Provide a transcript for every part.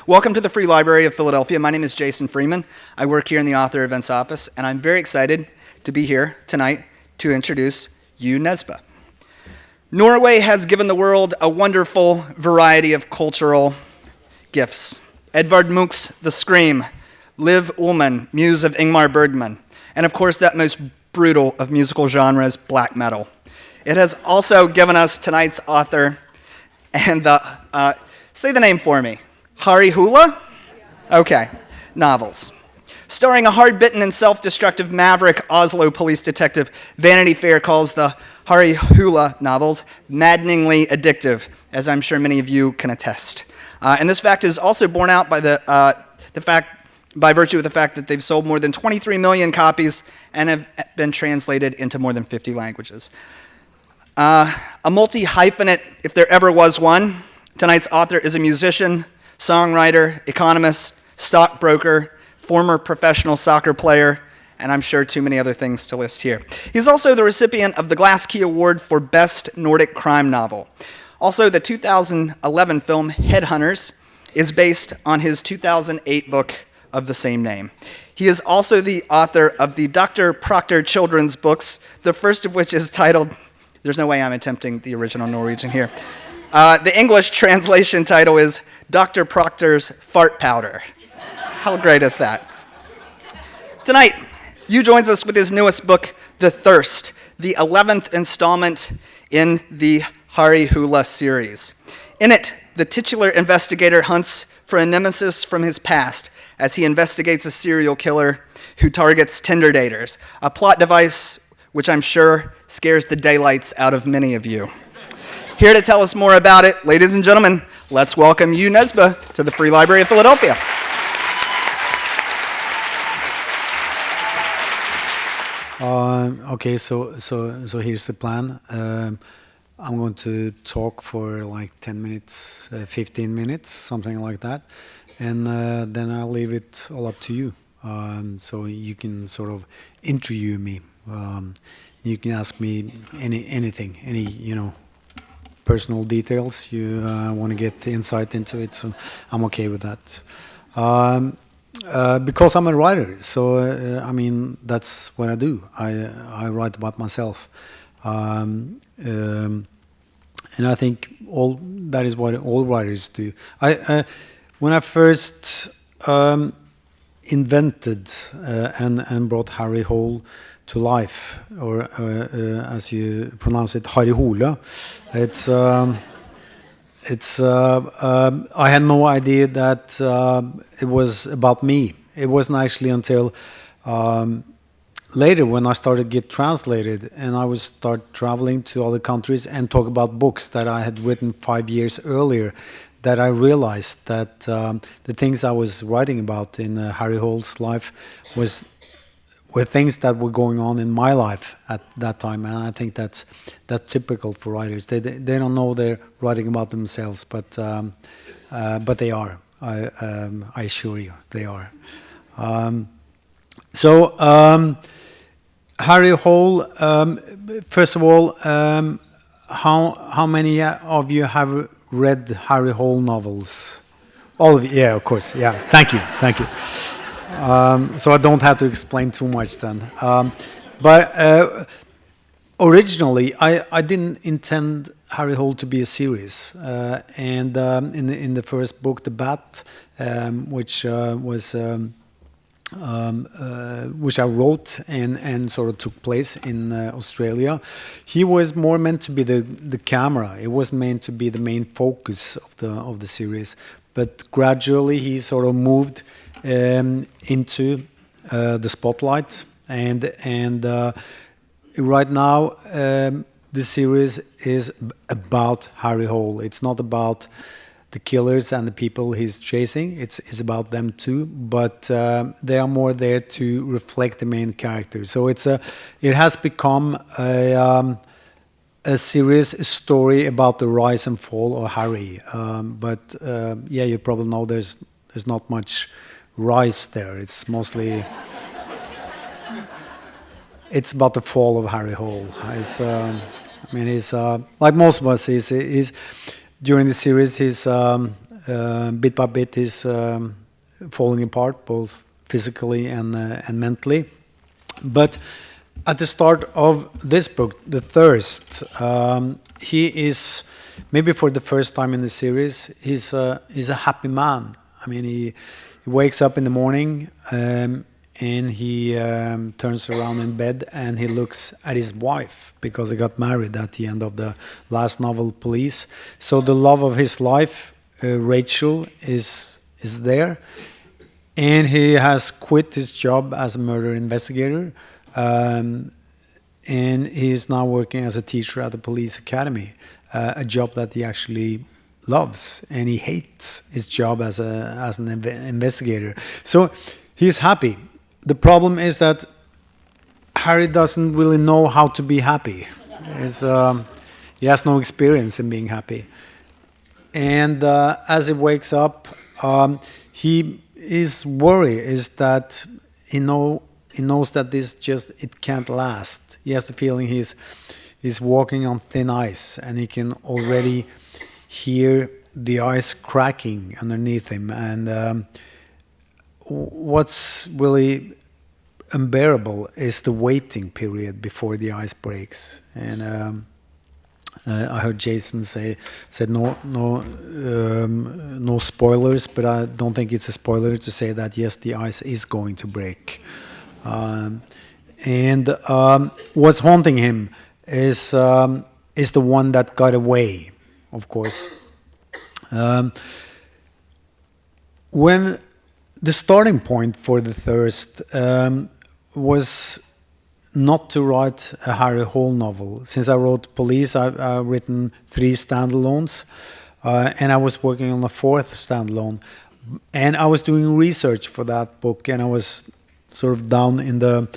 Welcome to the Free Library of Philadelphia. My name is Jason Freeman. I work here in the Author Events Office, and I'm very excited to be here tonight to introduce you, Nesbø. Norway has given the world a wonderful variety of cultural gifts. Edvard Munch's The Scream, Liv Ullmann, muse of Ingmar Bergman, and of course that most brutal of musical genres, black metal. It has also given us tonight's author and say the name for me, Harry Hula? Okay, novels. Starring a hard-bitten and self-destructive maverick Oslo police detective, Vanity Fair calls the Harry Hula novels maddeningly addictive, as I'm sure many of you can attest. And this fact is also borne out by by virtue of the fact that they've sold more than 23 million copies and have been translated into more than 50 languages. A multi-hyphenate, if there ever was one, tonight's author is a musician, songwriter, economist, stockbroker, former professional soccer player, and I'm sure too many other things to list here. He's also the recipient of the Glass Key Award for Best Nordic Crime Novel. Also, the 2011 film Headhunters is based on his 2008 book of the same name. He is also the author of the Dr. Proctor children's books, the first of which is titled, there's no way I'm attempting the original Norwegian here. The English translation title is Dr. Proctor's Fart Powder. How great is that? Tonight, Yu joins us with his newest book, The Thirst, the 11th installment in the Harry Hula series. In it, the titular investigator hunts for a nemesis from his past as he investigates a serial killer who targets Tinder daters, a plot device which I'm sure scares the daylights out of many of you. Here to tell us more about it, ladies and gentlemen, let's welcome Yu Nesbø to the Free Library of Philadelphia. Okay, so here's the plan. I'm going to talk for like 10 minutes, 15 minutes, something like that, and then I'll leave it all up to you. So you can sort of interview me. You can ask me anything, personal details you want to get insight into it. So I'm okay with that. Because I'm a writer, so that's what I do. I write about myself, and I think that is what all writers do. When I first invented and brought Harry Hole to life, or as you pronounce it, Harry Hole, I had no idea that it was about me. It wasn't actually until later when I started to get translated and I would start traveling to other countries and talk about books that I had written 5 years earlier that I realized that the things I was writing about in Harry Hole's life were things that were going on in my life at that time, and I think that's typical for writers. They don't know they're writing about themselves, but they are. I assure you, they are. Harry Hole. First of all, how many of you have read Harry Hole novels? All of you, yeah, of course, yeah. Thank you. So I don't have to explain too much then. But originally, I didn't intend Harry Hole to be a series. And in the first book, The Bat, which I wrote and sort of took place in Australia, he was more meant to be the camera. It was meant to be the main focus of the series. But gradually, he sort of moved into the spotlight, and right now the series is about Harry Hole. It's not about the killers and the people he's chasing. It's about them too, but they are more there to reflect the main character. So it has become a serious story about the rise and fall of Harry. Yeah, you probably know there's not much rise there. It's mostly it's about the fall of Harry Hole. He's like most of us. He's during the series. He's bit by bit he's falling apart, both physically and mentally. But at the start of this book, The Thirst, he is, maybe for the first time in the series, he's a happy man. I mean, he wakes up in the morning and he turns around in bed and he looks at his wife, because he got married at the end of the last novel, Police. So the love of his life, Rachel, is there. And he has quit his job as a murder investigator. And he is now working as a teacher at the police academy, a job that he actually loves, and he hates his job as an investigator. So he's happy. The problem is that Harry doesn't really know how to be happy. He has no experience in being happy. And as he wakes up, his worry is that he knows that it can't last. He has the feeling he's walking on thin ice, and he can already hear the ice cracking underneath him. And what's really unbearable is the waiting period before the ice breaks. And I heard Jason said no spoilers, but I don't think it's a spoiler to say that yes, the ice is going to break. And what's haunting him is the one that got away, of course. When the starting point for The Thirst was not to write a Harry Hole novel. Since I wrote Police, I've written 3 standalones, and I was working on a 4th standalone. And I was doing research for that book, and I was sort of down in the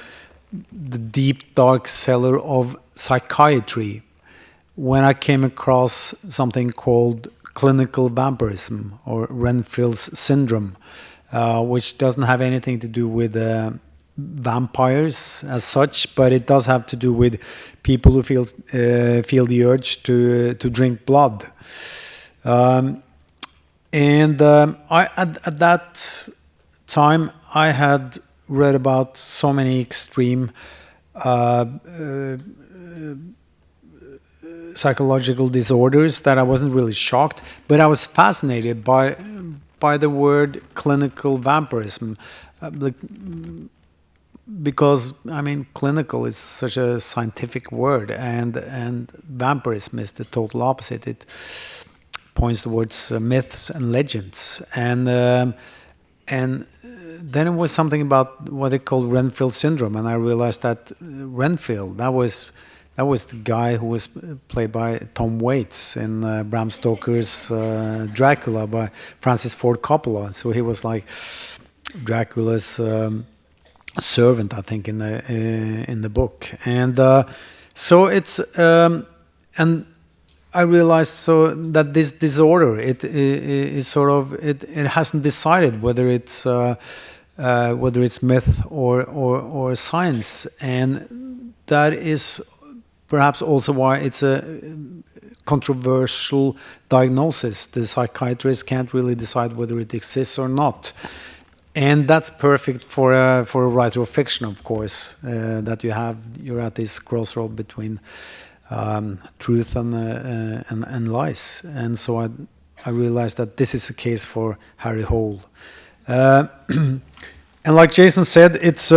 deep, dark cellar of psychiatry when I came across something called clinical vampirism, or Renfield's syndrome, which doesn't have anything to do with vampires as such, but it does have to do with people who feel the urge to drink blood. At that time, I had read about so many extreme psychological disorders that I wasn't really shocked, but I was fascinated by the word clinical vampirism, because I mean, clinical is such a scientific word, and vampirism is the total opposite. It points towards myths and legends, and then it was something about what they called Renfield syndrome, and I realized that Renfield, that was the guy who was played by Tom Waits in Bram Stoker's Dracula by Francis Ford Coppola. So he was like Dracula's servant, I think, in the book. And so it's and I realized so that this disorder it is sort of it hasn't decided whether it's myth or science, and that is perhaps also why it's a controversial diagnosis. The psychiatrist can't really decide whether it exists or not, and that's perfect for a writer of fiction, of course. That you're at this crossroad between truth and lies, and so I realized that this is the case for Harry Hole. And like Jason said, it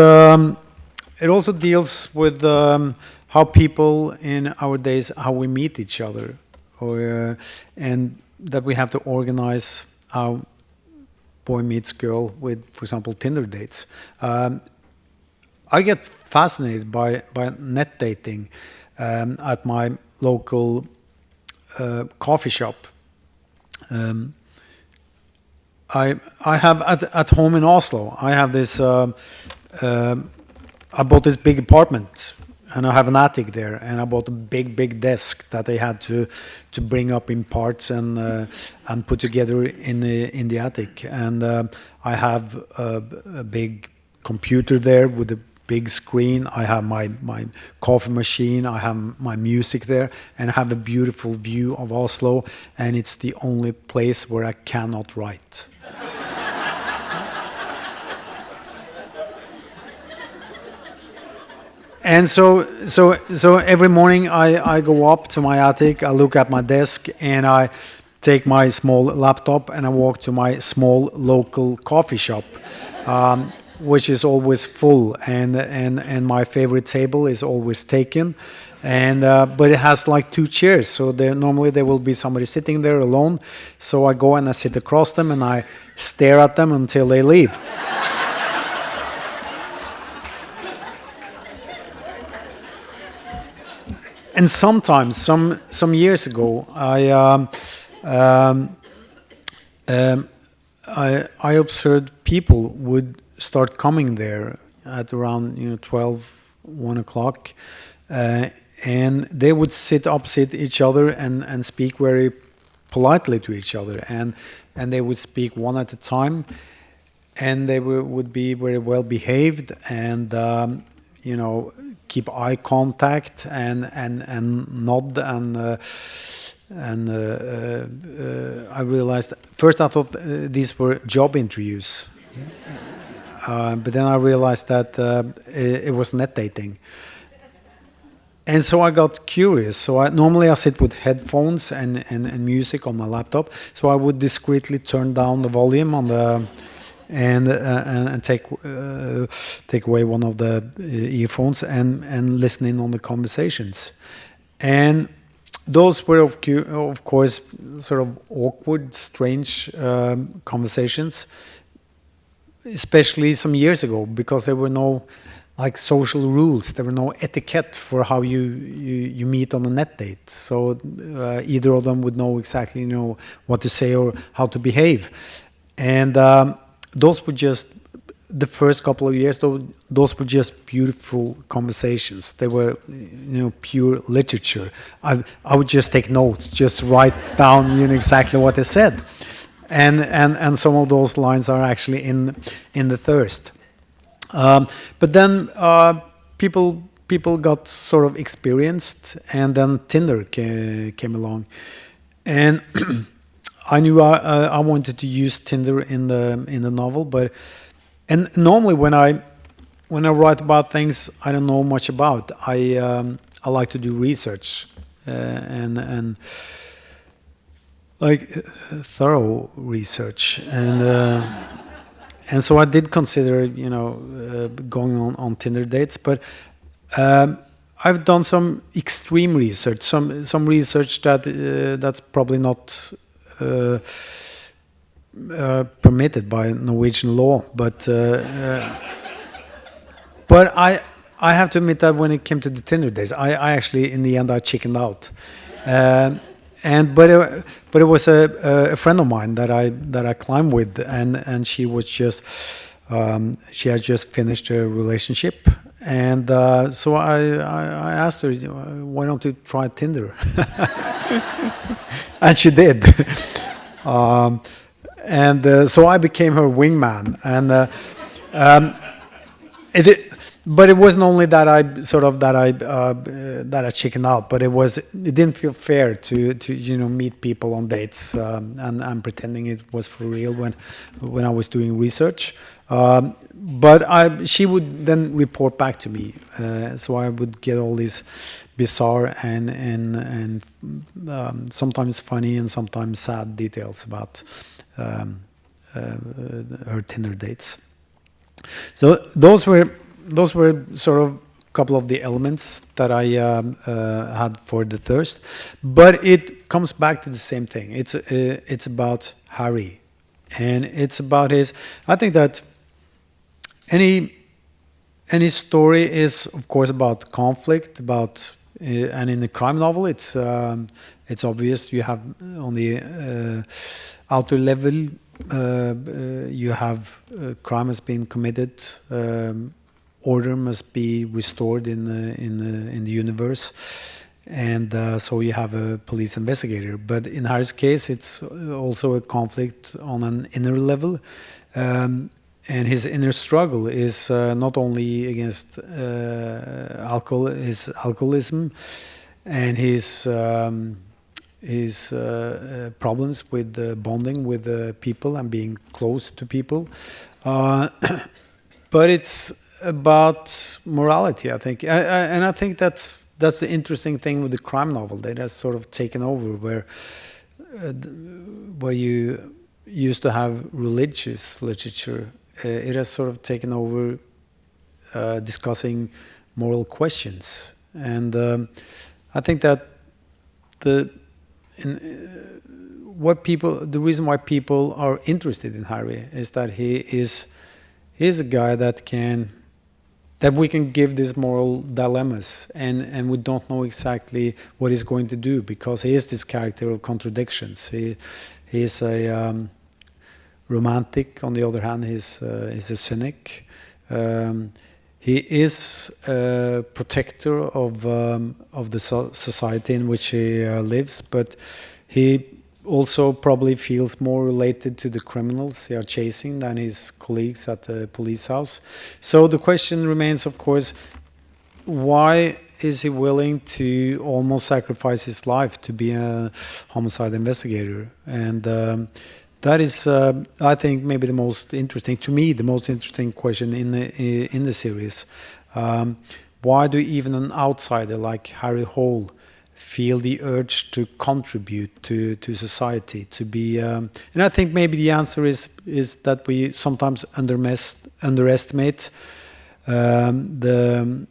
also deals with how people in our days, how we meet each other, and that we have to organize how boy meets girl with, for example, Tinder dates. I get fascinated by net dating at my local coffee shop. I have at home in Oslo, I have this, I bought this big apartment, and I have an attic there, and I bought a big desk that they had to bring up in parts and put together in the attic. And I have a big computer there with big screen. I have my coffee machine. I have my music there, and I have a beautiful view of Oslo. And it's the only place where I cannot write. And so every morning I go up to my attic, I look at my desk, and I take my small laptop and I walk to my small local coffee shop, which is always full, and my favorite table is always taken, and but it has like 2 chairs, so normally there will be somebody sitting there alone. So I go and I sit across them and I stare at them until they leave. And sometimes, some years ago, I observed people would start coming there at around 12, 1 o'clock, and they would sit opposite each other and speak very politely to each other, and they would speak one at a time, and they would be very well behaved, and keep eye contact and nod, and I realized first I thought these were job interviews, but then I realized that it was net dating, and so I got curious. So normally I sit with headphones and music on my laptop, so I would discreetly turn down the volume on the and take away one of the earphones and listen in on the conversations. And those were of course sort of awkward, strange conversations, especially some years ago, because there were no like social rules. There were no etiquette for how you meet on a net date. So either of them would know exactly what to say or how to behave. And those were just the first couple of years. Those were just beautiful conversations. They were, pure literature. I would just take notes, just write down, exactly what they said, and some of those lines are actually in the Thirst. But then people got sort of experienced, and then Tinder came along, and I knew I wanted to use Tinder in the novel, and normally when I write about things I don't know much about, I like to do research and like thorough research, and so I did consider going on Tinder dates, but I've done some extreme research, some research that's probably not permitted by Norwegian law, but I have to admit that when it came to the Tinder days, I actually in the end I chickened out, but it was a friend of mine that I climbed with, and she was just she had just finished a relationship, and so I asked her, why don't you try Tinder? And she did. So I became her wingman, and but it wasn't only that I chickened out, but it didn't feel fair to meet people on dates and pretending it was for real when I was doing research. But she would then report back to me, so I would get all these bizarre and sometimes funny and sometimes sad details about her Tinder dates. So those were sort of a couple of the elements that I had for the Thirst, but it comes back to the same thing. It's about Harry, and it's about his. I think that any story is, of course, about conflict, and in the crime novel, it's obvious. You have on the outer level, you have crime has been committed. Order must be restored in the universe, and so you have a police investigator. But in Harry's case, it's also a conflict on an inner level, and his inner struggle is not only against his alcoholism and his problems with bonding with people and being close to people, but it's about morality, I think, and I think that's the interesting thing with the crime novel that has sort of taken over, where you used to have religious literature. It has sort of taken over discussing moral questions, and I think that the reason why people are interested in Harry is that he's a guy that we can give these moral dilemmas, and we don't know exactly what he's going to do, because he is this character of contradictions. He is a romantic, on the other hand, he's a cynic. He is a protector of the society in which he lives, but he also probably feels more related to the criminals he are chasing than his colleagues at the police house. So the question remains, of course, why is he willing to almost sacrifice his life to be a homicide investigator? And that is, I think, maybe the most interesting question in the series. Why do even an outsider like Harry Hole feel the urge to contribute to society, to be? And I think maybe the answer is that we sometimes underestimate the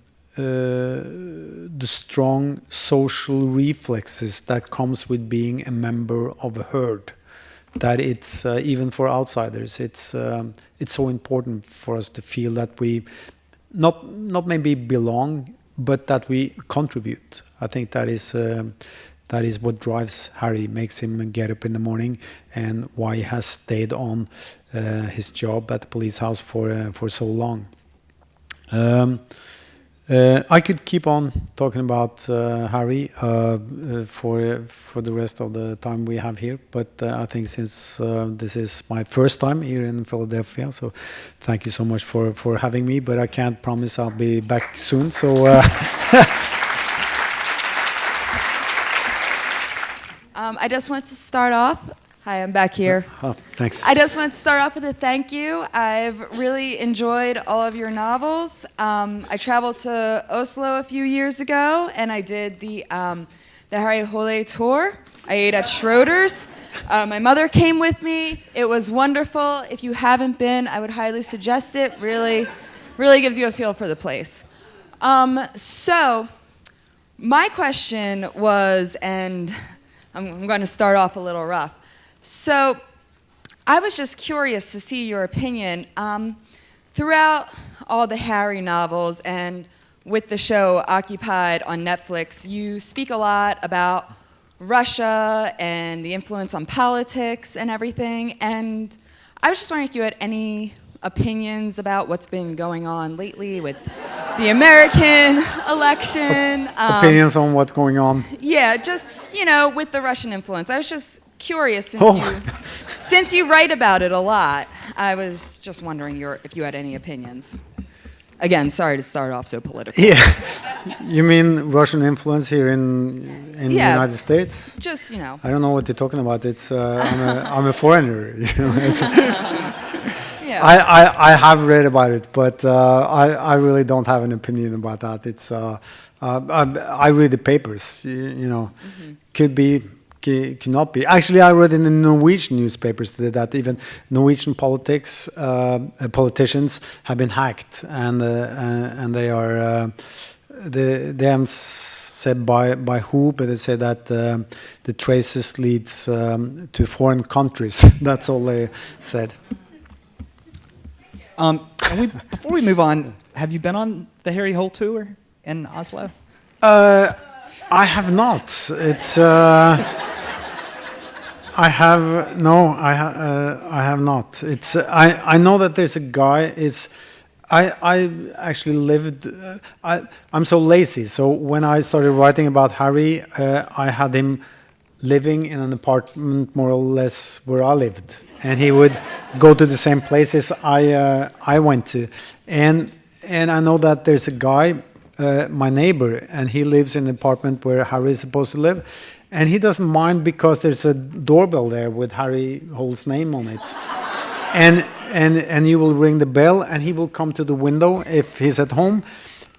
strong social reflexes that comes with being a member of a herd. That it's even for outsiders, it's so important for us to feel that we not maybe belong, but that we contribute. I think that is what drives Harry, makes him get up in the morning, and why he has stayed on his job at the police house for so long. I could keep on talking about Harry for the rest of the time we have here, but I think since this is my first time here in Philadelphia, so thank you so much for having me, but I can't promise I'll be back soon, so... I just want to start off. Hi, I'm back here. Oh, thanks. I just want to start off with a thank you. I've really enjoyed all of your novels. I traveled to Oslo a few years ago, and I did the Harry Hole tour. I ate at Schroeder's. My mother came with me. It was wonderful. If you haven't been, I would highly suggest it. Really, really gives you a feel for the place. So, my question was, and I'm going to start off a little rough. So, I was just curious to see your opinion. Throughout all the Harry novels and with the show Occupied on Netflix, you speak a lot about Russia and the influence on politics and everything. And I was just wondering if you had any opinions about what's been going on lately with the American election. Opinions on what's going on? Yeah, just, with the Russian influence. I was just curious, since you write about it a lot, I was just wondering if you had any opinions. Again, sorry to start off so political. Yeah, you mean Russian influence here in the United States? Just, I don't know what you're talking about. It's I'm a foreigner. Yeah. I have read about it, but I really don't have an opinion about that. It's I read the papers. Could be. Cannot be. Actually, I read in the Norwegian newspapers today that even Norwegian politicians have been hacked, and they are they haven't said by who, but they say that the traces leads to foreign countries. That's all they said. Before we move on, have you been on the Harry Hole tour in Oslo? I have not. It's. I have not. It's I know that there's a guy. I actually lived. I'm so lazy. So when I started writing about Harry, I had him living in an apartment more or less where I lived, and he would go to the same places I went to, and I know that there's a guy, my neighbor, and he lives in the apartment where Harry is supposed to live, and he doesn't mind because there's a doorbell there with Harry Hole's name on it, and you will ring the bell, and he will come to the window if he's at home.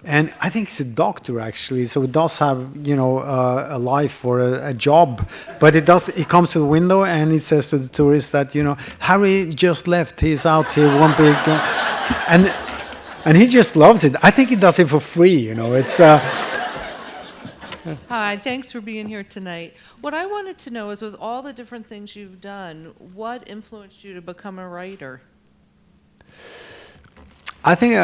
And I think he's a doctor, actually, so he does have, you know, a life or a job. But he comes to the window and he says to the tourists that, you know, Harry just left, he's out, he won't be... And he just loves it. I think he does it for free, you know, it's... Hi, thanks for being here tonight. What I wanted to know is, with all the different things you've done, what influenced you to become a writer? I think...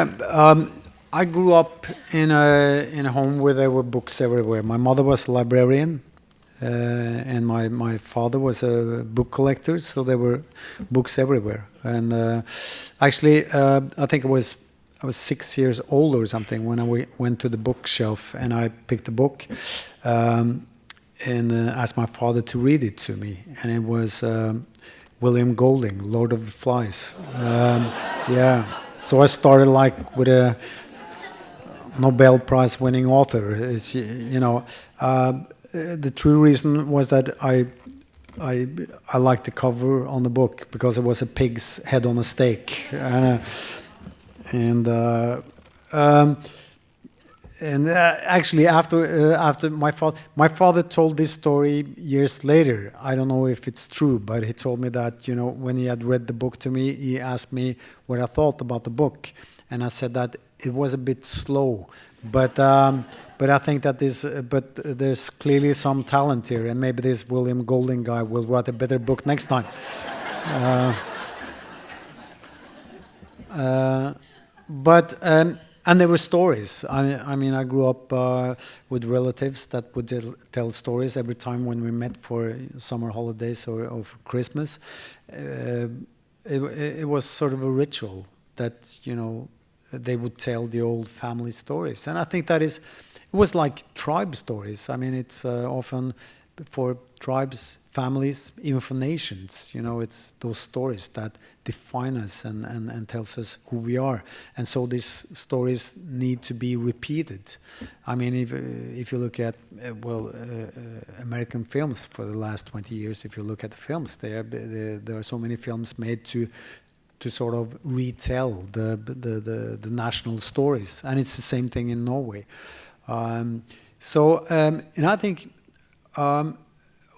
I grew up in a home where there were books everywhere. My mother was a librarian, and my father was a book collector, so there were books everywhere. And actually, I think I was 6 years old or something when I went to the bookshelf and I picked a book and asked my father to read it to me. And it was William Golding, Lord of the Flies. Yeah. So I started like with a Nobel Prize winning author. It's, you know, the true reason was that I liked the cover on the book because it was a pig's head on a stake, and actually after my father told this story years later. I don't know if it's true, but he told me that, you know, when he had read the book to me, he asked me what I thought about the book, and I said that it was a bit slow, but I think that there's clearly some talent here, and maybe this William Golding guy will write a better book next time. And there were stories. I mean, I grew up with relatives that would tell stories every time when we met for summer holidays or for Christmas. It was sort of a ritual that, you know, they would tell the old family stories. And I think it was like tribe stories. I mean, it's often for tribes, families, even for nations, you know, it's those stories that define us and tells us who we are. And so these stories need to be repeated. I mean, if you look at, American films for the last 20 years, if you look at the films, there are so many films made to sort of retell the national stories, and it's the same thing in Norway. And I think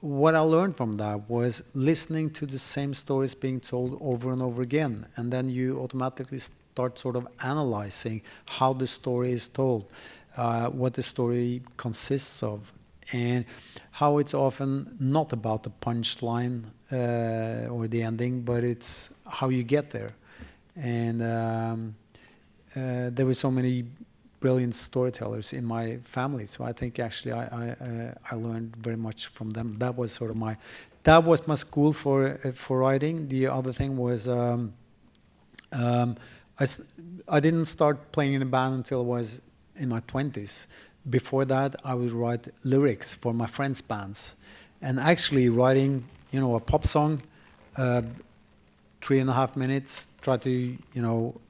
what I learned from that was listening to the same stories being told over and over again, and then you automatically start sort of analyzing how the story is told, what the story consists of, and how it's often not about the punchline or the ending, but it's how you get there. And there were so many brilliant storytellers in my family, so I think actually I learned very much from them. That was sort of my school for writing. The other thing was I didn't start playing in a band until I was in my 20s. Before that, I would write lyrics for my friends' bands, and actually writing, you know, a pop song, 3.5 minutes, try to, you know,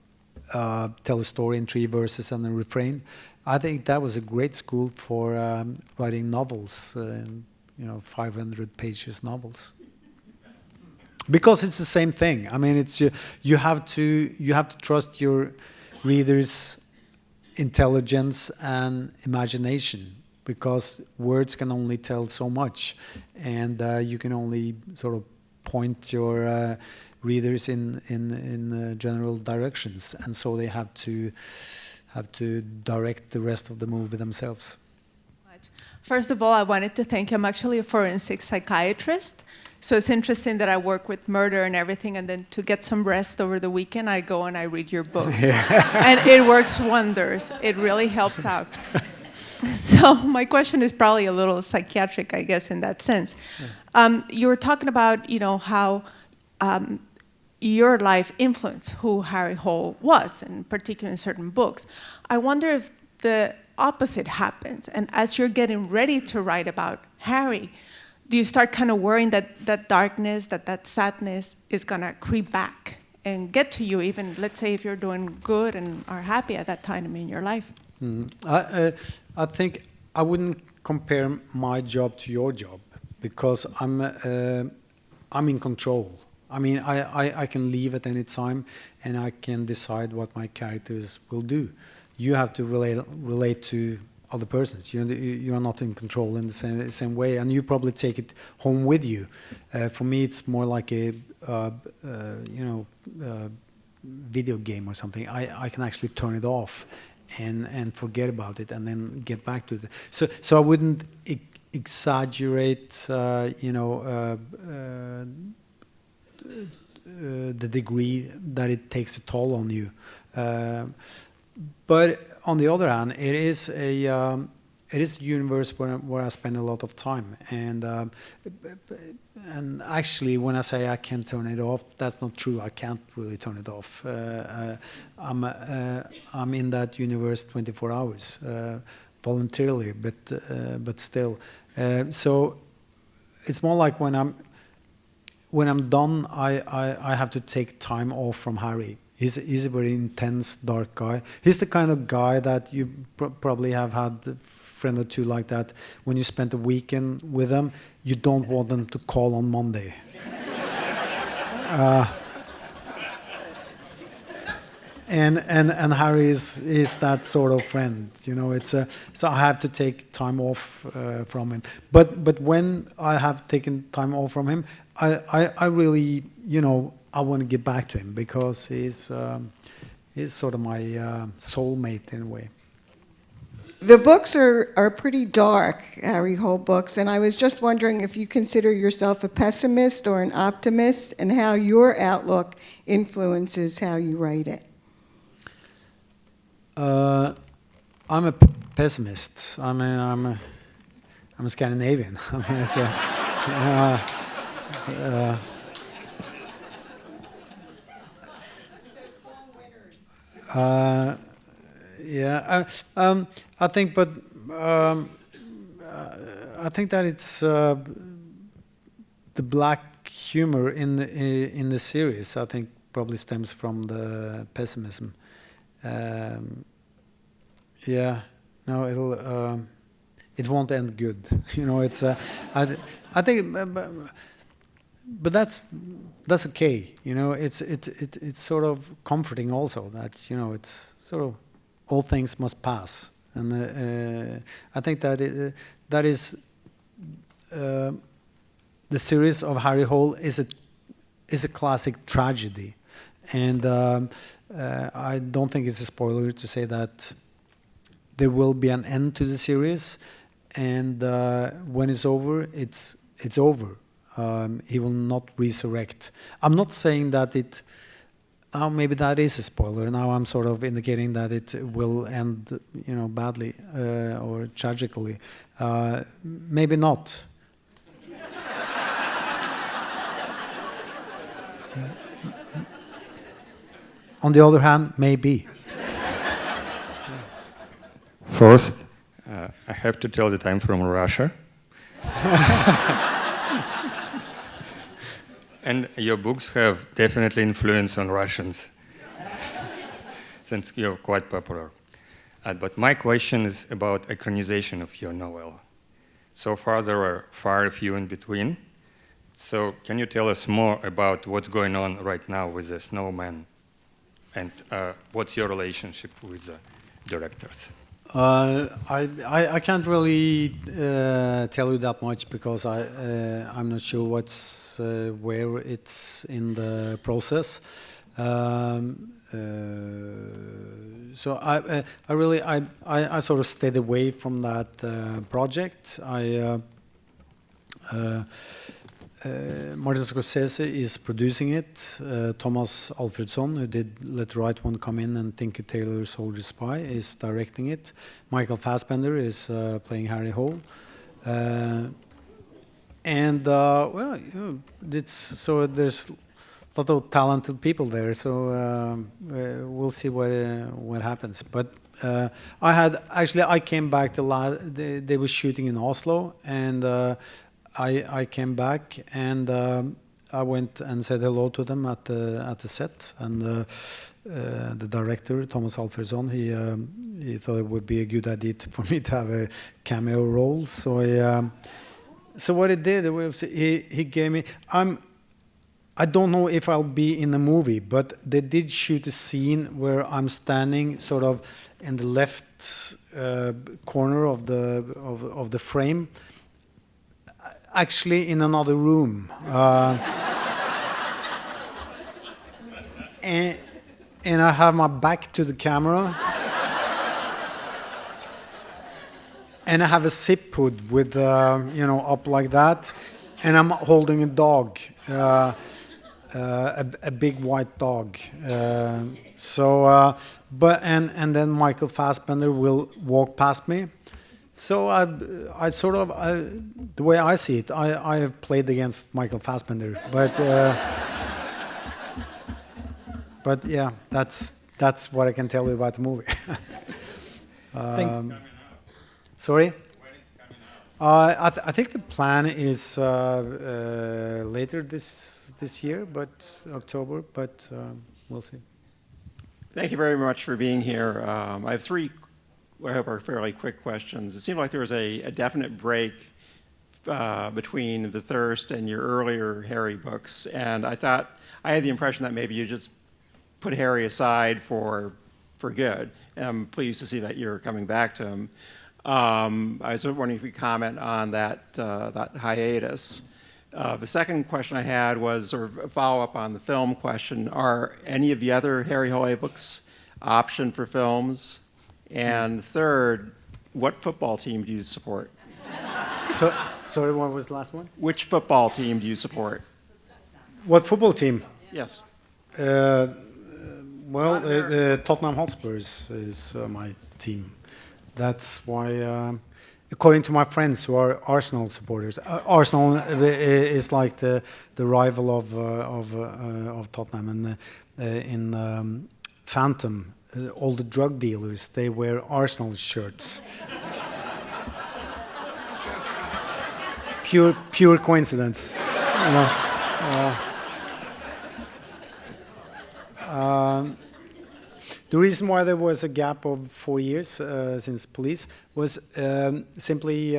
tell a story in 3 verses and a refrain. I think that was a great school for writing novels, you know, 500 pages novels. Because it's the same thing. I mean, it's you have to trust your readers' intelligence and imagination, because words can only tell so much, and you can only sort of point your readers in general directions, and so they have to direct the rest of the movie themselves. First of all, I wanted to thank you. I'm actually a forensic psychiatrist, so it's interesting that I work with murder and everything, and then to get some rest over the weekend, I go and I read your books. And it works wonders. It really helps out. So my question is probably a little psychiatric, I guess, in that sense. You were talking about, you know, how your life influenced who Harry Hole was, in particular in certain books. I wonder if the opposite happens, and as you're getting ready to write about Harry, do you start kind of worrying that darkness, that sadness is going to creep back and get to you, even, let's say, if you're doing good and are happy at that time in your life? I think I wouldn't compare my job to your job, because I'm in control. I mean, I can leave at any time, and I can decide what my characters will do. You have to relate to other persons. You are not in control in the same way, and you probably take it home with you. For me, it's more like a video game or something. I can actually turn it off and forget about it, and then get back to it. So I wouldn't exaggerate, the degree that it takes a toll on you. But on the other hand, it is a universe where I spend a lot of time, and actually, when I say I can't turn it off, that's not true. I can't really turn it off. I'm in that universe 24 hours voluntarily, but still. So it's more like when I'm done, I have to take time off from Harry. He's a very intense, dark guy. He's the kind of guy that you probably have had a friend or two like that. When you spend a weekend with them, you don't want them to call on Monday. And Harry is that sort of friend, so I have to take time off from him. But when I have taken time off from him, I really, I want to get back to him, because he's sort of my soulmate in a way. The books are pretty dark, Harry Hole books, and I was just wondering if you consider yourself a pessimist or an optimist, and how your outlook influences how you write it. I'm a pessimist. I mean, I'm a Scandinavian. I mean, I think, but I think that it's the black humor in the series. I think probably stems from the pessimism. It won't end good. It's I think, but that's okay. It's sort of comforting also that it's sort of all things must pass, and I think that that is the series of Harry Hole is a classic tragedy, and I don't think it's a spoiler to say that there will be an end to the series, and when it's over, it's over. He will not resurrect. I'm not saying that it. Now maybe that is a spoiler. Now I'm sort of indicating that it will end, badly or tragically. Maybe not. On the other hand, maybe. First, I have to tell that I'm from Russia. And your books have definitely influence on Russians, since you're quite popular. But my question is about economization of your novel. So far, there are far few in between. So can you tell us more about what's going on right now with the Snowman? And what's your relationship with the directors? I can't really tell you that much, because I'm not sure what's where it's in the process. So I sort of stayed away from that project. Martin Scorsese is producing it. Thomas Alfredson, who did Let the Right One Come In and Tinker Tailor Soldier Spy, is directing it. Michael Fassbender is playing Harry Hole. So there's a lot of talented people there. So we'll see what happens. But I came back they were shooting in Oslo, and I came back and I went and said hello to them at the set, and the director Thomas Alfredsson, he thought it would be a good idea for me to have a cameo role. So so what he did was he gave me. I don't know if I'll be in the movie, but they did shoot a scene where I'm standing sort of in the left corner of the frame, actually in another room, and I have my back to the camera, and I have a zip hood with up like that, and I'm holding a dog. A big white dog. And then Michael Fassbender will walk past me. So I sort of, the way I see it, I have played against Michael Fassbender, but yeah, that's what I can tell you about the movie. Sorry. I think the plan is later this year, but October, but we'll see. Thank you very much for being here. I have three, I hope are fairly quick questions. It seemed like there was a definite break between The Thirst and your earlier Harry books, and I had the impression that maybe you just put Harry aside for good, and I'm pleased to see that you're coming back to him. I was wondering if you could comment on that hiatus. The second question I had was sort of a follow-up on the film question. Are any of the other Harry Holle books optioned for films? And third, what football team do you support? So, sorry, what was the last one? Which football team do you support? What football team? Yes. Tottenham Hotspurs is my team. That's why, according to my friends who are Arsenal supporters, Arsenal is like the rival of Tottenham. And in Phantom, all the drug dealers, they wear Arsenal shirts. Pure coincidence. The reason why there was a gap of 4 years since Police was simply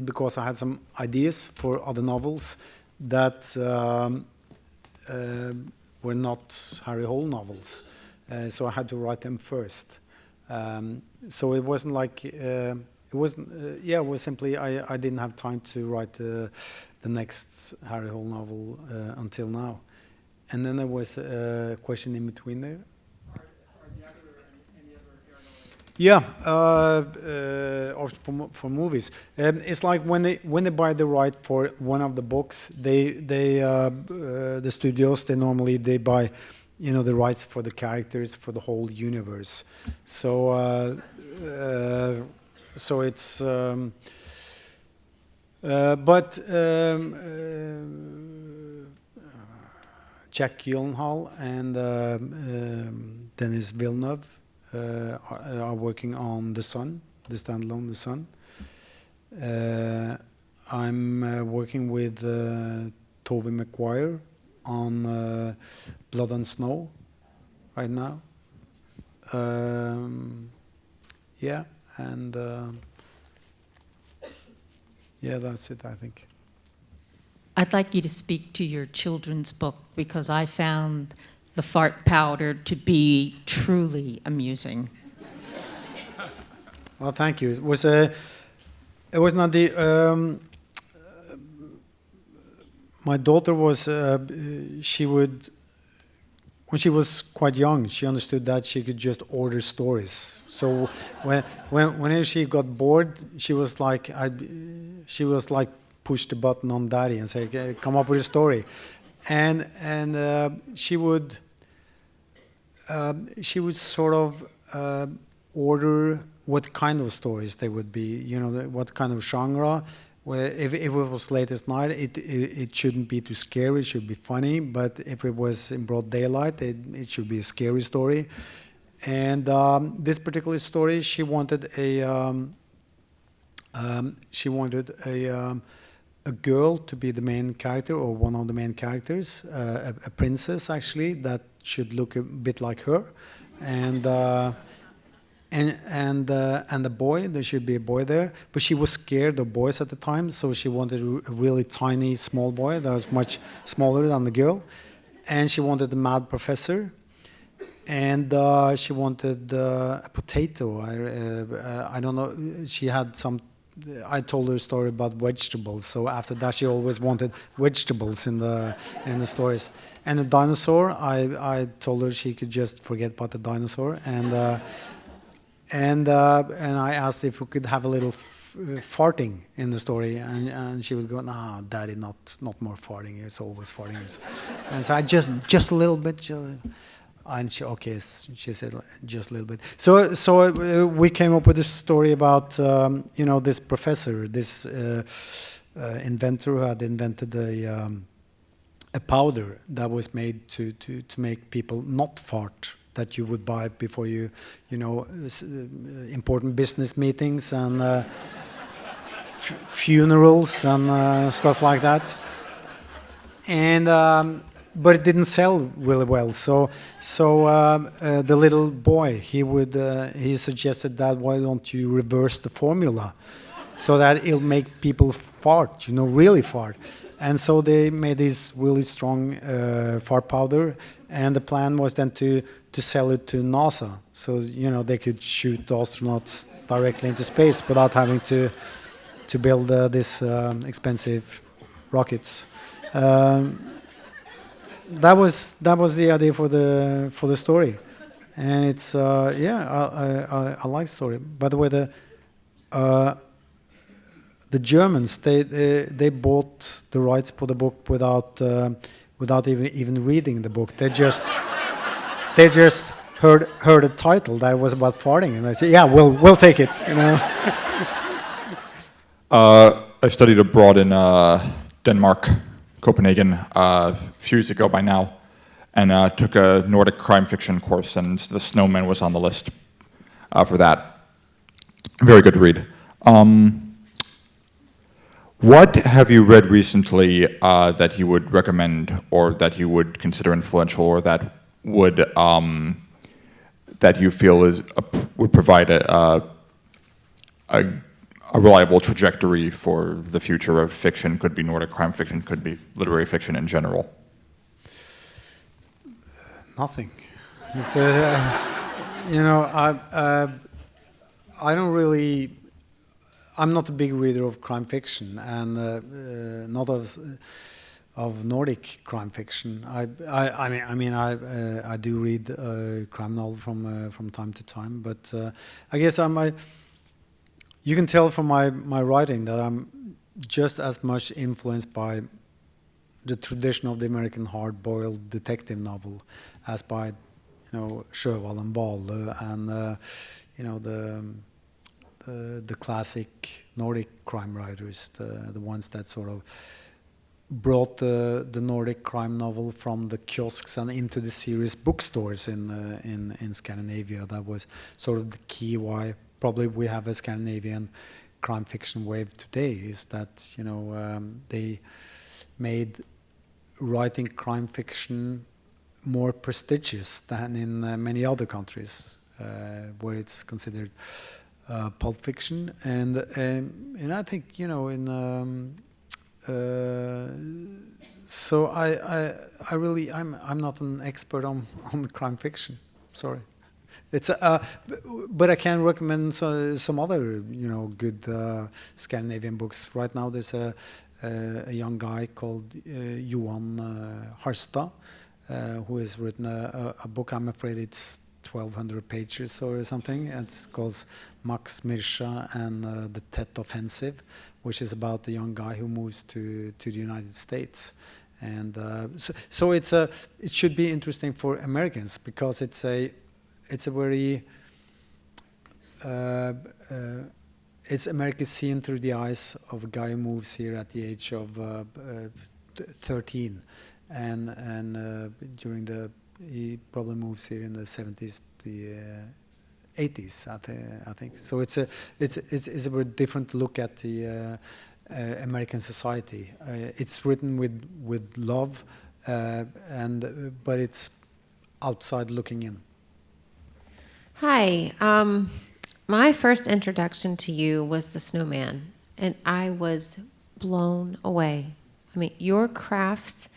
because I had some ideas for other novels that were not Harry Hole novels, so I had to write them first. So it wasn't like it was simply I didn't have time to write the next Harry Hole novel until now, and then there was a question in between there. Yeah, or for movies. It's like when they buy the right for one of the books, the studios they normally buy, the rights for the characters for the whole universe. So it's Jack Gyllenhaal and Denis Villeneuve are working on The Sun, the standalone The Sun. I'm working with Tobey Maguire on Blood and Snow right now. Yeah, and that's it, I think. I'd like you to speak to your children's book because I found the fart powder to be truly amusing. Well, thank you. It was not the. My daughter was. She would. When she was quite young, she understood that she could just order stories. So whenever she got bored, she was like push the button on Daddy and say, okay, "Come up with a story," and she would sort of order what kind of stories they would be, what kind of genre. Where if it was latest night, it shouldn't be too scary. It should be funny. But if it was in broad daylight, it should be a scary story. And this particular story, she wanted a a girl to be the main character, or one of the main characters, a princess actually that should look a bit like her, and the boy. There should be a boy there, but she was scared of boys at the time, so she wanted a really tiny, small boy that was much smaller than the girl, and she wanted a mad professor, and she wanted a potato. I don't know. She had some. I told her a story about vegetables, so after that she always wanted vegetables in the stories. And a dinosaur, I told her she could just forget about the dinosaur, and I asked if we could have a little farting in the story, and she would go, "Nah, Daddy, not more farting. It's always farting." And so I just a little bit. And she said just a little bit. So we came up with this story about this professor, this inventor who had invented a powder that was made to make people not fart, that you would buy before important business meetings and funerals and stuff like that. And but it didn't sell really well. So the little boy, he suggested that, why don't you reverse the formula so that it'll make people fart, really fart. And so they made this really strong fart powder, and the plan was then to sell it to NASA, so they could shoot the astronauts directly into space without having to build this expensive rockets. That was the idea for the story, and it's I like the story. By the way, the Germans they bought the rights for the book without even reading the book. They just heard a title that was about farting, and they said, "Yeah, we'll take it." I studied abroad in Denmark, Copenhagen, a few years ago by now, and took a Nordic crime fiction course, and The Snowman was on the list for that. Very good read. What have you read recently that you would recommend, or that you would consider influential, or that would that you feel would provide a reliable trajectory for the future of fiction? Could be Nordic crime fiction, could be literary fiction in general. Nothing. It's, I don't really. I'm not a big reader of crime fiction, and not of Nordic crime fiction. I do read crime novel from time to time, but I guess you can tell from my writing that I'm just as much influenced by the tradition of the American hard-boiled detective novel as by, Sjøvall and Valle and the classic Nordic crime writers, the ones that sort of brought the Nordic crime novel from the kiosks and into the serious bookstores in Scandinavia. That was sort of the key why probably we have a Scandinavian crime fiction wave today, is that they made writing crime fiction more prestigious than in many other countries where it's considered pulp fiction, and I think so I really I'm not an expert on crime fiction. Sorry. It's but I can recommend some other good Scandinavian books. Right now there's a young guy called Johan Harstad who has written a book. I'm afraid it's 1,200 pages or something. It's called Max Mirsha and the Tet Offensive, which is about a young guy who moves to the United States. And so it should be interesting for Americans, because it's a very it's America seen through the eyes of a guy who moves here at the age of 13, and he probably moves here in the 70s, the 80s, I think. So it's a very different look at the American society. It's written with love, but it's outside looking in. Hi. My first introduction to you was The Snowman, and I was blown away. I mean, your craft,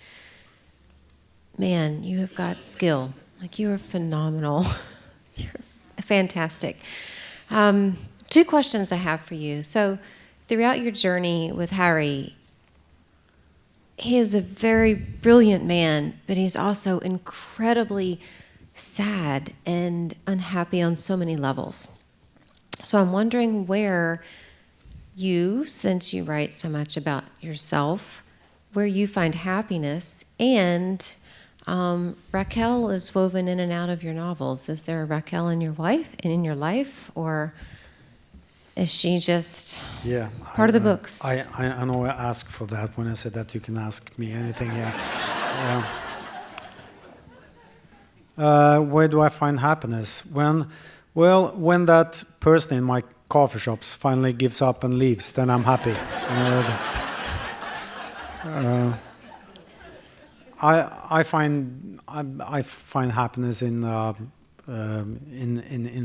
man, you have got skill. Like, you are phenomenal. You're fantastic. 2 questions I have for you. So, throughout your journey with Harry, he is a very brilliant man, but he's also incredibly sad and unhappy on so many levels. So I'm wondering where you, since you write so much about yourself, where you find happiness, and Raquel is woven in and out of your novels. Is there a Raquel in your life, or is she just part of the books? I know I asked for that when I said that you can ask me anything. Where do I find happiness? When that person in my coffee shops finally gives up and leaves, then I'm happy. I find happiness in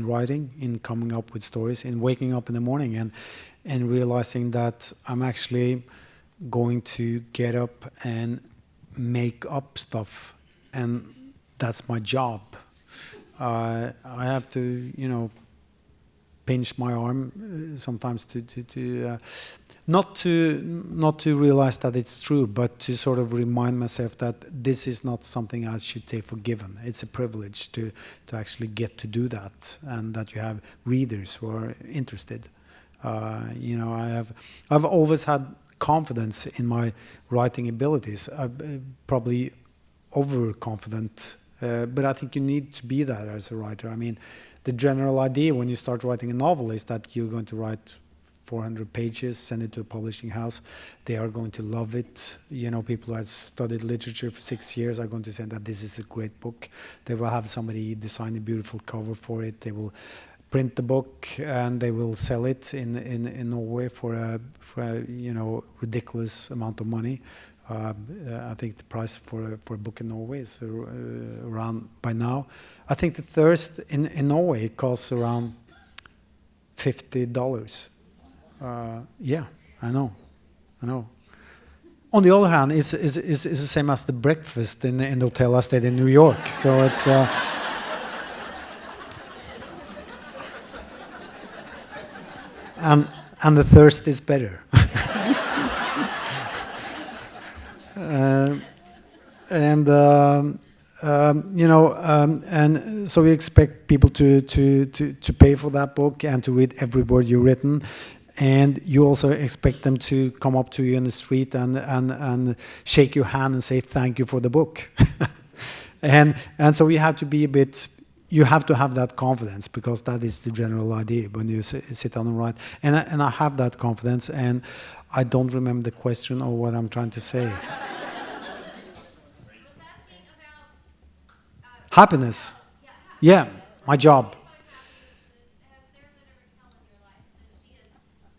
writing, in coming up with stories, in waking up in the morning and realizing that I'm actually going to get up and make up stuff, and that's my job. I have to, pinch my arm sometimes to not to realize that it's true, but to sort of remind myself that this is not something I should take for given. It's a privilege to actually get to do that, and that you have readers who are interested. I've always had confidence in my writing abilities. I'm probably overconfident, but I think you need to be that as a writer. I mean, the general idea when you start writing a novel is that you're going to write 400 pages, send it to a publishing house. They are going to love it. People who have studied literature for 6 years are going to say that this is a great book. They will have somebody design a beautiful cover for it. They will print the book and they will sell it in Norway for a ridiculous amount of money. I think the price for a book in Norway is around, by now, I think the Thirst in Norway costs around $50. Yeah, I know. On the other hand, it's the same as the breakfast in the hotel I stayed in New York. So it's and the Thirst is better. And so we expect people to pay for that book and to read every word you've written, and you also expect them to come up to you in the street and shake your hand and say thank you for the book. and so you have to be you have to have that confidence, because that is the general idea when you sit down and write. And I have that confidence, and I don't remember the question or what I'm trying to say. Happiness. Yeah, my job.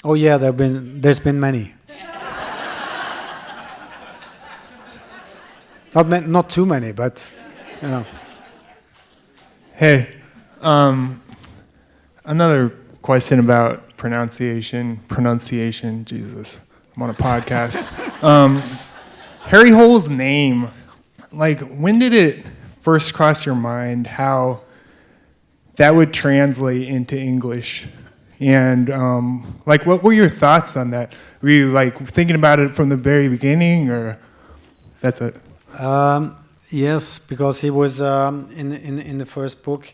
Oh yeah, there's been many. Not too many, but Hey, another question about pronunciation. Jesus, I'm on a podcast. Harry Hole's name, when did it first cross your mind how that would translate into English? And what were your thoughts on that? Were you thinking about it from the very beginning, or that's it? Yes, because he was in the first book.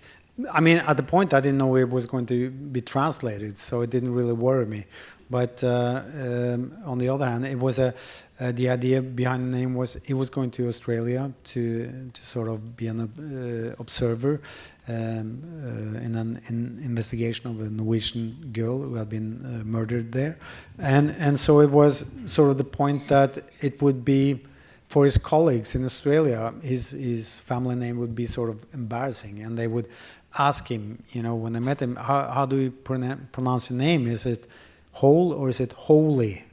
I mean, at the point I didn't know it was going to be translated, so it didn't really worry me. But on the other hand, it was the idea behind the name was he was going to Australia to sort of be an observer in an investigation of a Norwegian girl who had been murdered there, and so it was sort of the point that it would be for his colleagues in Australia, his family name would be sort of embarrassing, and they would ask him, when they met him, how do you pronounce your name? Is it Hole or is it Holy?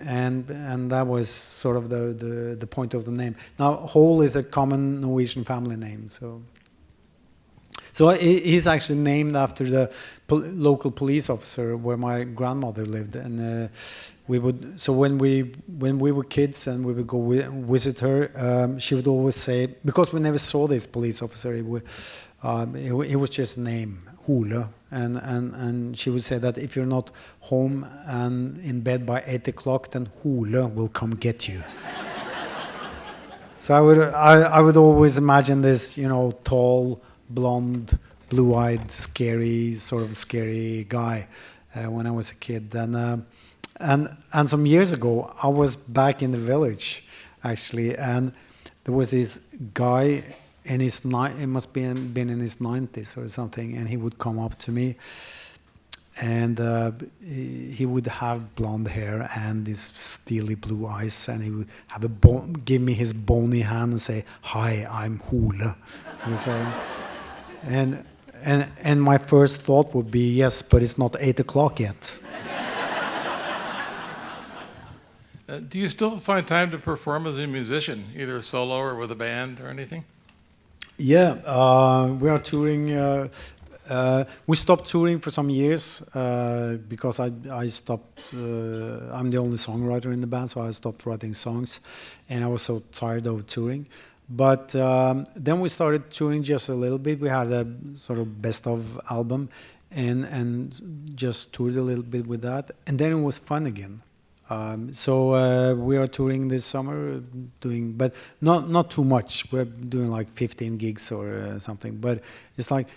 and that was sort of the point of the name. Now, Hole is a common Norwegian family name, so he's actually named after the local police officer where my grandmother lived, and when we were kids and we would go visit her, she would always say, because we never saw this police officer, it was just a name, Hole, and she would say that if you're not home and in bed by 8 o'clock, then Hole will come get you. So I would always imagine this, tall, blonde, blue-eyed, scary guy when I was a kid. And some years ago, I was back in the village, actually, and there was this guy in his it must be been in his 90s or something, and he would come up to me, and he would have blonde hair and these steely blue eyes, and he would have give me his bony hand and say, "Hi, I'm Hole." He was saying, and my first thought would be, yes, but it's not 8 o'clock yet. Do you still find time to perform as a musician, either solo or with a band or anything? Yeah, we are touring. We stopped touring for some years because I stopped. I'm the only songwriter in the band, so I stopped writing songs, and I was so tired of touring. But then we started touring just a little bit. We had a sort of best of album, and just toured a little bit with that, and then it was fun again. So we are touring this summer, but not too much. We're doing like 15 gigs or something. But it's like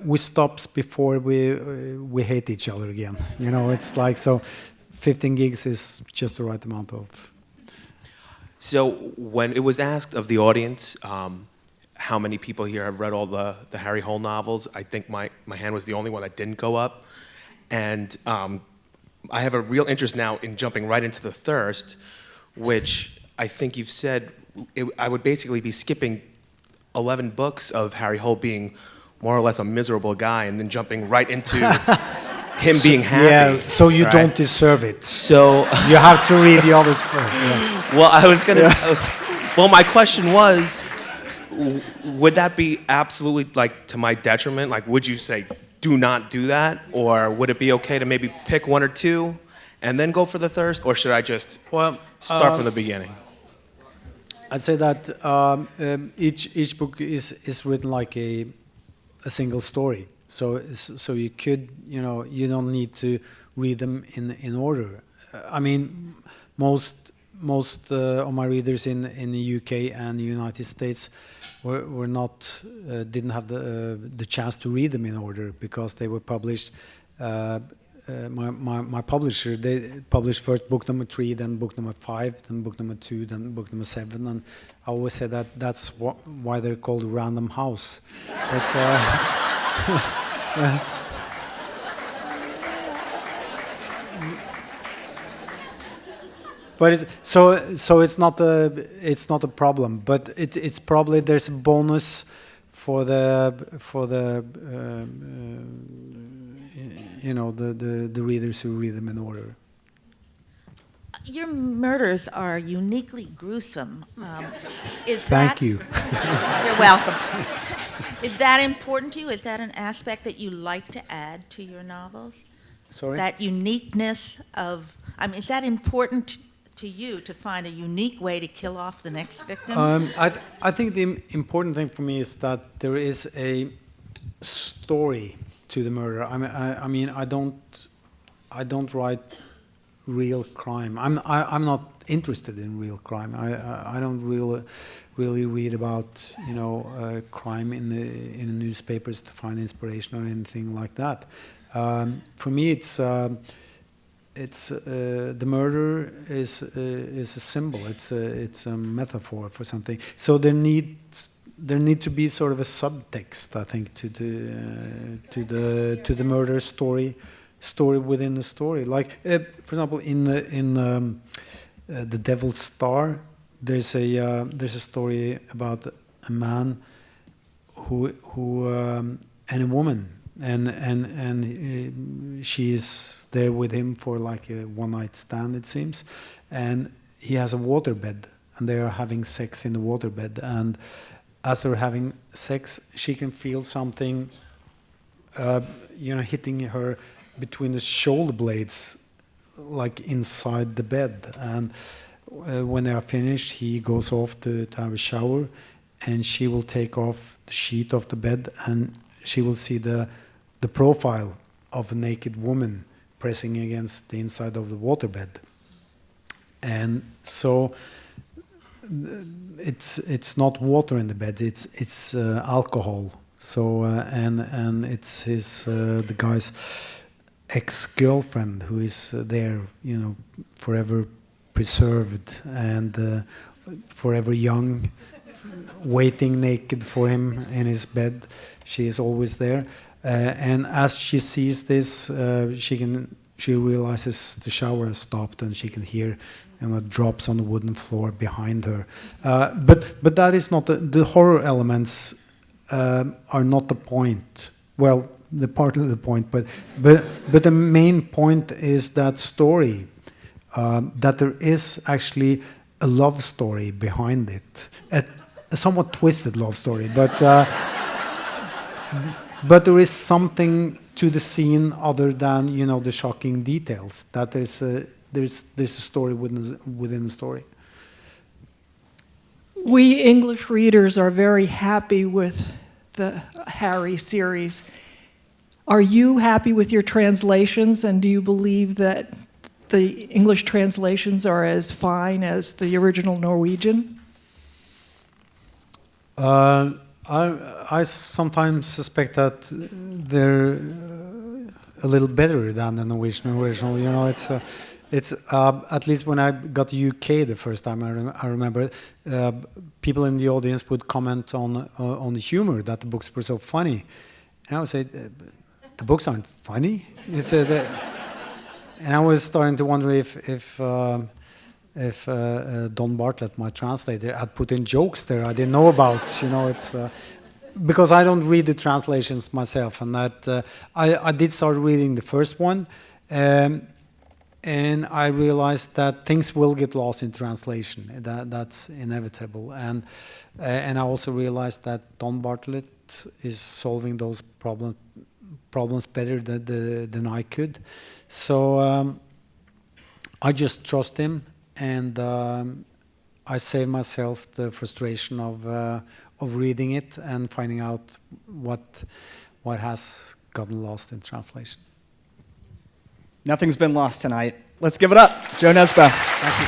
we stop before we hate each other again. It's like, so 15 gigs is just the right amount of. So when it was asked of the audience, how many people here have read all the Harry Hole novels, I think my hand was the only one that didn't go up, and. I have a real interest now in jumping right into The Thirst, which I think you've said I would basically be skipping 11 books of Harry Hole being more or less a miserable guy and then jumping right into him being happy. Yeah, so you don't deserve it. So you have to read the others first. Yeah. Well, I was going to well, my question was, would that be absolutely to my detriment? Would you say, do not do that, or would it be okay to maybe pick one or two and then go for The Thirst, or should I just start from the beginning? I'd say that each book is written like a single story, so you could you don't need to read them in order. I mean, most of my readers in the UK and the United States were not didn't have the chance to read them in order because they were published. My publisher, they published first book number 3, then book number 5, then book number 2, then book number 7, and I always say that's why they're called Random House. It's but it's not a problem, but it's probably there's a bonus for the the readers who read them in order. Your murders are uniquely gruesome. Thank you. You're welcome. Is that important to you? Is that an aspect that you like to add to your novels? Sorry? That uniqueness of, is that important to you to find a unique way to kill off the next victim? I think the important thing for me is that there is a story to the murder. I mean, I don't write real crime. I'm not interested in real crime. I don't really read about crime in the newspapers to find inspiration or anything like that. For me, it's the murder is a symbol. It's a metaphor for something. So there need to be sort of a subtext, I think, to the murder story within the story. Like for example, in the Devil's Star, there's a story about a man who and a woman and she is there with him for like a one-night stand, it seems, and he has a waterbed, and they are having sex in the waterbed, and as they're having sex, she can feel something, hitting her between the shoulder blades, like inside the bed. And when they are finished, he goes off to have a shower, and she will take off the sheet of the bed, and she will see the profile of a naked woman pressing against the inside of the waterbed. And so it's not water in the bed; it's alcohol. So and it's the guy's ex-girlfriend who is there, forever preserved and forever young, waiting naked for him in his bed. She is always there, and as she sees this, she realizes the shower has stopped, and she can hear drops on the wooden floor behind her. But that is not the horror elements are not the point. Well, the part of the point, but the main point is that story, that there is actually a love story behind it, a somewhat twisted love story, but there is something to the scene other than the shocking details. That there's a story within the story. We English readers are very happy with the Harry series. Are you happy with your translations, and do you believe that the English translations are as fine as the original Norwegian? I sometimes suspect that they're a little better than the Norwegian original. It's at least when I got to UK the first time, I remember people in the audience would comment on the humor, that the books were so funny, and I would say the books aren't funny. And I was starting to wonder if Don Bartlett, my translator, had put in jokes there I didn't know about. It's because I don't read the translations myself, and that I did start reading the first one, and I realized that things will get lost in translation. That's inevitable, and I also realized that Don Bartlett is solving those problems better than I could. So I just trust him, and I save myself the frustration of reading it and finding out what has gotten lost in translation. Nothing's been lost tonight. Let's give it up. Jo Nesbø. Thank you.